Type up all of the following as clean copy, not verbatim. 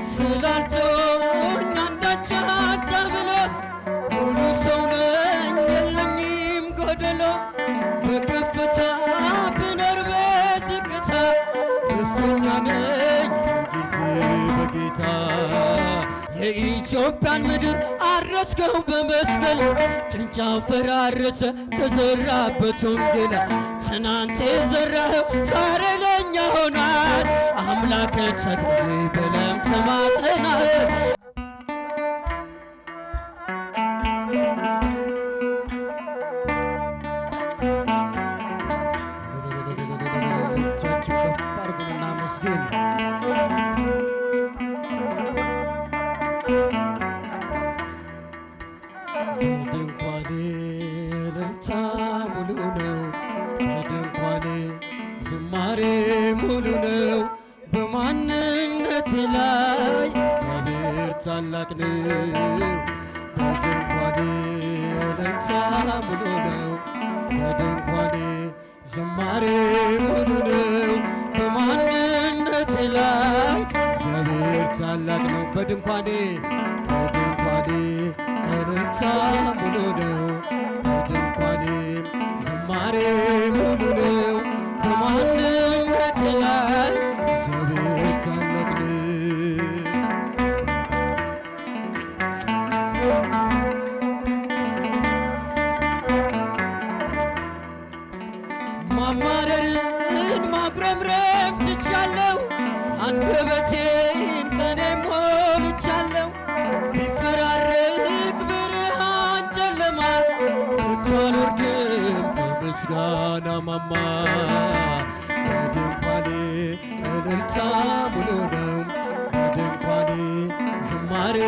ስላልተወኝ አንዳች አጣ ብለህ ሙሉ ሰው ነኝ የለኝም ጎደሎ በከፍታ ብኖር በዝቅታ ደስተኛ ነኝ ሁልጊዜ በጌታ የኢትዮጵያን ምድር አረስከው በመስቀል ጭንጫ ፈራረሰ ተዘራበት ወንጌል ትናንት የዘራኸው ዛሬ ለኛ ሆኗል አምላከ ተክሌ ብለን ተማጽነናል እጃችሁ ከፍ አድርጉና መስገን በድንኳኔ እልልታ ሙሉ ነው በድንኳኔ ዝማሬ ሙሉ ነው በማንነቴ ላይ እግዚአብሔር ታላቅ ነው በድንኳኔ እልልታ ሙሉ ነው በድንኳኔ ዝማሬ ሙሉ ነው በማንነቴ ላይ እግዚአብሔር ታላቅ ነው በድንኳኔ እልልታ ሙሉ ነው በድንኳኔ ዝማሬ ሙሉ ነው በማንነቴ ላይ እግዚአብሔር ታላቅ ነው ማማረርን ማጉረምረም ትቻለሁ አንደበቴን ቀኔ ሞልቻለሁ ቢፈራረቅ ብርሃን ጨለማ ከቶ አልወርድም ከምስጋና ማማ በድንኳኔ እልልታ ሙሉ ነው በድንኳኔ ዝማሬ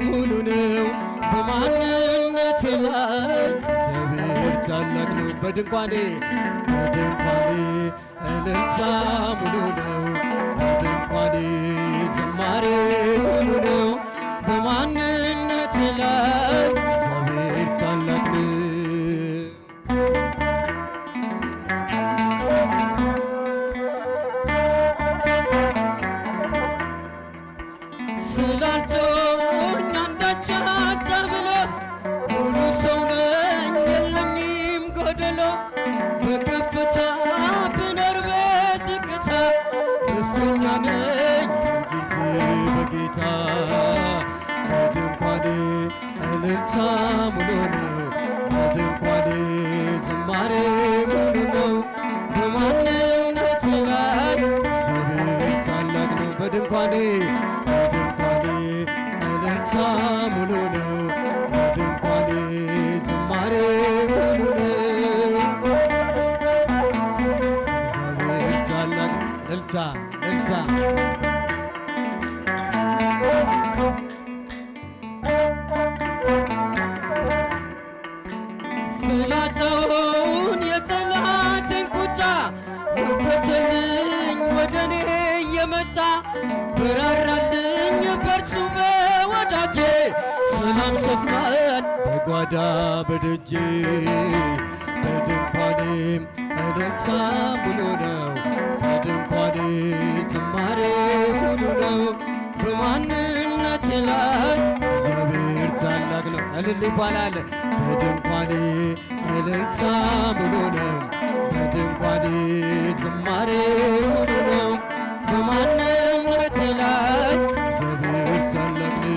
ሙሉ ነው በማንነቴ ላይ እግዚአብሔር ታላቅ ነው በድንኳኔ እልልታ ሙሉ ነው በድንኳኔ ዝማሬ ሙሉ ነው በማንነቴ ላይ እግዚአብሔር ታላቅ ነው ስላልተወኝ አንዳች አጣ ብለህ ሙሉ ሰው ነኝ የለኝም ጎደሎ በከፍታ ብኖር በዝቅታ ደስተኛ ነኝ ሁልጊዜ በጌታ በድንኳኔ እልልታ ሙሉ ነው በድንኳኔ ዝማሬ ሙሉ ነው በማንነቴ ላይ እግዚአብሔር ታላቅ ነው በድንኳኔ እልልታ ሙሉ ነው በድንኳኔ ዝማሬ ሙሉ ነው እግዚአብሔር ታላቅ እልልታ ፍላጻውን የጠላትን ቁጣ መከተልኝ ወደኔ እየመጣ በራራልኝ በርሱ በወዳጄ ሰላም ሰፍኗል በጓዳ በደጄ በድንኳኔም እልልታ ሙሉ ነው በድንኳኔ ዝማሬ ሙሉ ነው በማንነቴ ላይ እግዚአብሔር ታላቅ ነው እልል ይባላል በድንኳኔ እልልታ ሙሉ ነው በድንኳኔ ዝማሬ ሙሉ ነው በማንነቴ ላይ እግዚአብሔር ታላቅ ነው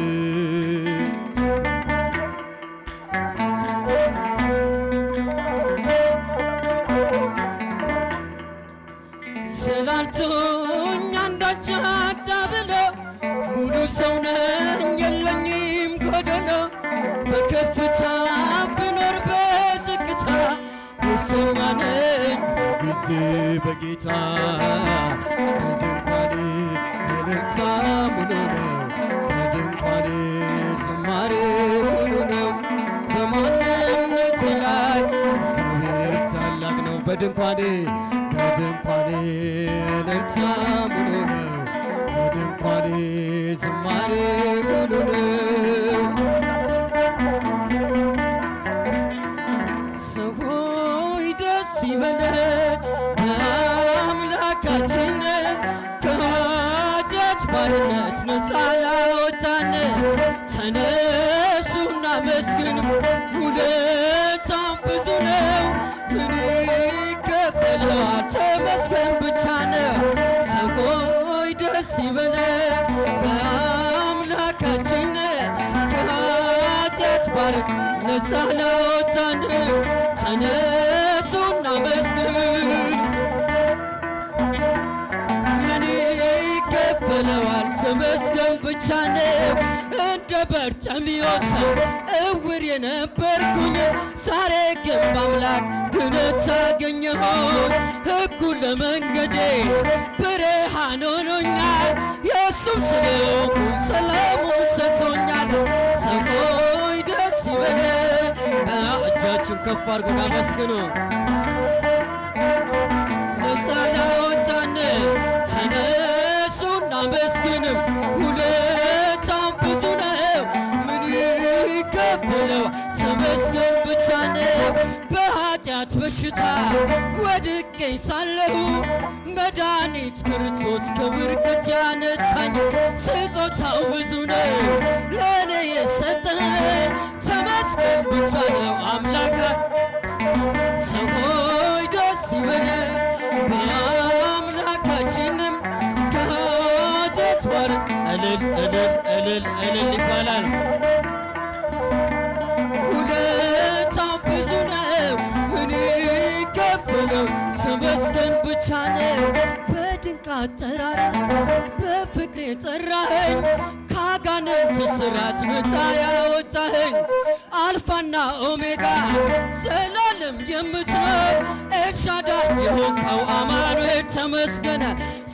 ስላልተወኝ አንዳች አጣ ብለህ ሙሉ ሰው ነኝ የለኝም ጎደሎ በከፍታ ብኖር በዝቅታ ደስተኛ ነኝ ሁልጊዜ በጌታ በድንኳኔ እልልታ ሙሉ ነው በድንኳኔ ዝማሬ ሙሉ ነው በማንነቴ ላይ እግዚአብሔር ታላቅ ነው በድንኳኔ እልልታ ሙሉ ነው በድንኳኔ ዝማሬ ሙሉ ነው ሰዎች ደስ ይበለን በአምላካችን ከኃጢአት ባርነት ነፃ ብቻን ተነሱና መስግን ውለታው ብዙ ነው ምን ይከፈለዋል ተመስገን ብቻ ነው። ሰው ሆይ ደስ ይበለን በአምላካችን ከኃጢአት ባርነት ነፃ ላወጣን ተነሱና መስግን ምን ይከፈለዋል ተመስገን ብቻ ነው። እንደ በርጤሜዎስ እውር የነበርኩኝ ዛሬ ግን በአምላክ ድነት አገኘሁኝ። ሕጉ ለመንገዴ ብርሃን ሆኖኛል የእሱም ስለሆንኩኝ ሰላሙን ሰጥቶኛል። ሰው ሆይ ደስ ይበለን እጃችሁን ከፍ አድርጉና መስግኑ። ነፃ ላወጣን ተነሱና መስግንም ውለታው ብዙ ነው ምን ይከፈለው ተመስገን ብቻ ነው። በኃጢአት በሽታ ወድቄ ሳለሁ መድኃኒት ክርስቶስ ከውድቀት ያነሳኝ ስጦታው ብዙ ነው ለእኔ የሰጠኝ ተመስገን ብቻ ነው አምላካ። ሰው ሆይ ደስ ይበለን በአምላካችንም ከኃጢአት ባርነት እልል እልል እልል እልል ይባላል። ውለታው ብዙ ነው ምን ይከፈለው ተመስገን ብቻ ነው። በድንቅ አጠራር በፍቅር የጠራኸኝ ከአጋንንት ስራት ነፃ ያወጣኸኝ አልፋና ኦሜጋ ዘላለም የምትኖር ኤልሻዳይ የሆንከው አማኑኤል ተመስገን።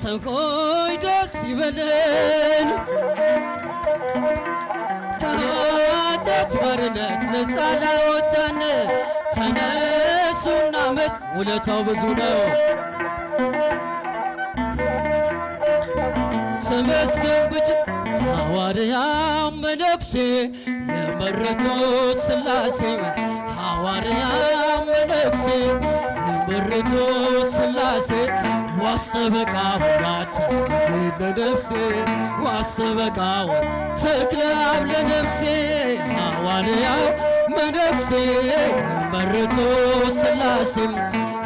ሰው ሆይ ደስ ይበለን ከኃጢአት ባርነት ነፃ ላወጣን ተነሱና ውለታው ብዙ ነው ተመስገን ብቻ። ሐዋርያው መነኩሴ የመረጡ ሥላሴ ሐዋርያው መነኩሴ የመረጡ ሥላሴ ዋስጠበቃ ሆናት ለነፍሴ ዋስጠበቃ ተክለ አብ ለነፍሴ ሐዋርያው መነኩሴ የመረጡ ሥላሴ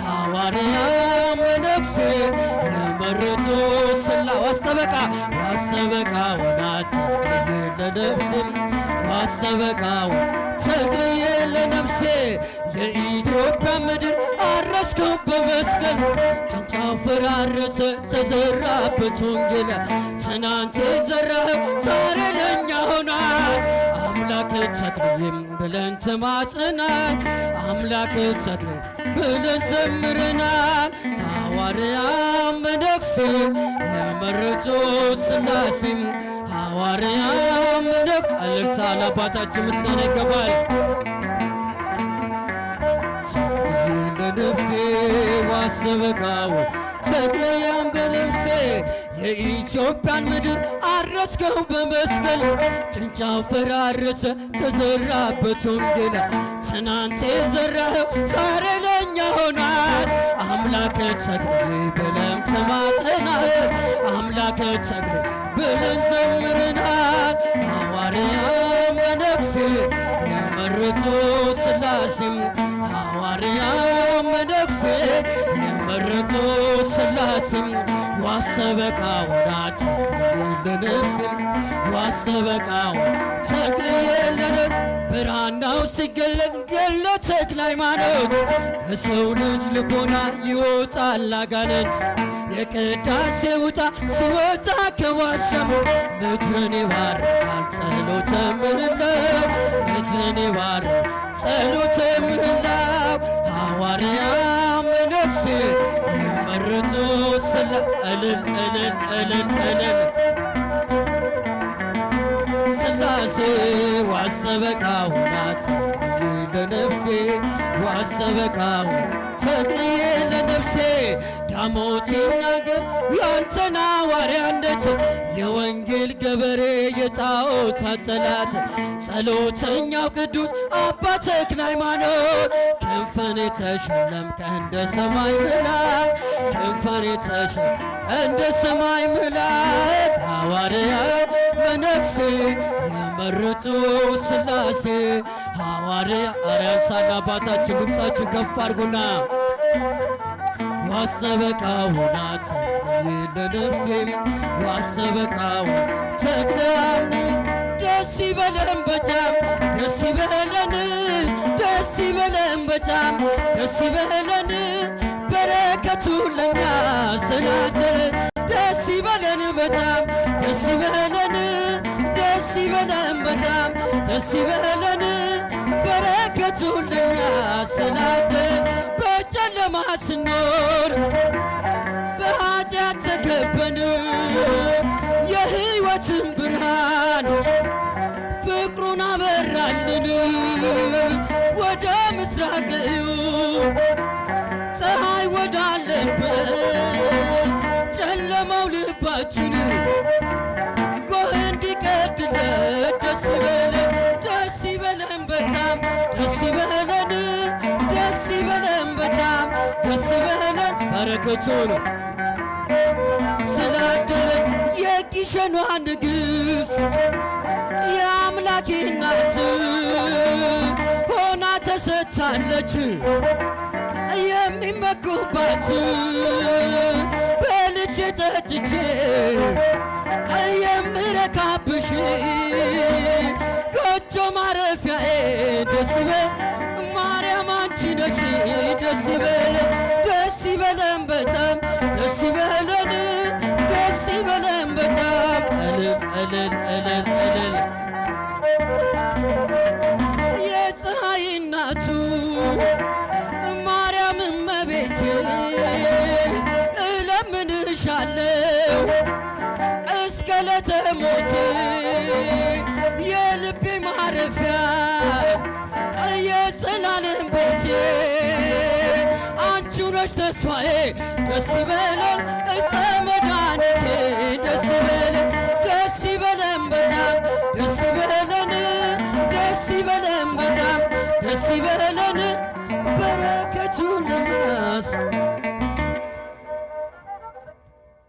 ሐዋርያው መነኩሴ የመረጡ ዋስጠበቃ ሆናት ለነፍሴ ዋስጠበቃ ተክልዬ ለነፍሴ የኢትዮጵያ ምድር አረስከው በመስቀል ጭንጫው ፈራረሰ ተዘራበት ወንጌል ትናንት የዘራኸው ዛሬ ለእኛ ሆኗል። አምላክ ተክልዬም ብለን ተማጽነናል አምላክ ተክልዬ ብለን ዘምረናል። ሐዋርያው መነኩሴ የመረጡ ሥላሴም ሐዋርያው መነኩሴ እልልታ ለአባታችን ምስጋና ይገባል። ለነፍሴ ዋስጠበቃው ተክለያም በነፍሴ የኢትዮጵያን ምድር አረስከው በመስቀል ጭንጫው ፈራረሰ ተዘራበት ወንጌል ትናንት የዘራኸው ዛሬ ለእኛ ሆኗል። አምላከ ተክልዬ ብለን ተማጽነናል አምላከ ተክልዬ ብለን ዘምረናል። ሐዋርያው መነኩሴ የመረጡ ሥላሴም ሐዋርያው መነኩሴ የመረጡ ሥላሴም ዋስጠበቃ ሆናት ለነፍሴም ዋስጠበቃ ተክልዬ ለነፍሴ ብርሃናው ሲገለጥ ገድለ ተክለ ሃይማኖት ከሰው ልጅ ልቦና ይወጣል አጋንንት የቅዳሴ ውጣ ሲወጣ ከዋሻም ምድርን ይባርካል ጸሎተ ምህላው ምድርን ይባርካል ጸሎተ ምህላው። ሐዋርያው መነኩሴ የመረጡ እልል እልል እልል እልል ሥላሴ ዋስጠበቃ ሆናት ለነፍሴ ዋስጠበቃ ተክልዬ ለነፍሴ ዳሞት ይናገር ያንተን ሐዋርያነት የወንጌል ገበሬ የጣዖታት ጠላት ጸሎተኛው ቅዱስ አባ ተክለ ሃይማኖት ክንፈን የተሸለምከ እንደ ሰማይ መልአክ ክንፈን የተሸለምከ እንደ ሰማይ መልአክ ሐዋርያት መነኩሴ የመረጡ ሥላሴ ሐዋርያ አርያሳና አባታችን ድምፃችሁ ከፍ አድርጉና ዋሰበቃውና ተክልዬ ለነፍሴ ዋሰበቃው ተክለያኒ ደስ ይበለን በጣም ደስ ይበለን ደስ ይበለን በጣም ደስ ይበለን በረከቱ ለኛ ስላደረ ደስ ይበለን በጣም ደስ ይበለን ደስ ይበለን በጣም ደስ ይበለን በረከቱ ለኛ ስላደረ በጨለማ ስኖር በኃጢአት ተከበን የሕይወትን ብርሃን ፍቅሩን አበራልን ወደ ምስራቅ ፀሐይ ወዳለበት ጨለማው ልባችን ጎህ እንዲቀድለት ደስ ይበለን ደስ ይበለን በጣም ደስ ይበለን ደስ ይበለን በጣም ደስ ይበለን በረከቱን ስላደለን የጊሸኗ ንግሥት የአምላኬ እናት ሆና ተሰጥታለች የሚመኩባት በልቼ ጠጥቼ የምረካብሽ ጎጆ ማረፊያዬ ደስ ይበል ማርያም አንቺ ነሽ ደስ ይበለን ደስ ይበለን በጣም ደስ ይበለን ደስ ይበለን በጣም እልል እልል እልል እልል የፀሐይ እናቱ ማርያም እመቤቴ እለምንሻለው እስከ ዕለተ ሞቴ የልቤ ማረፊያ የዘላለም ቤቴ አንቺ ነሽ ተስፋዬ ደስ ይበለን ዕፀ መድኃኒቴ ደስ ይበለን ደስ ይበለን በጣም ደስ ይበለን ደስ ይበለን በጣም ደስ ይበለን በረከቱን ለማስ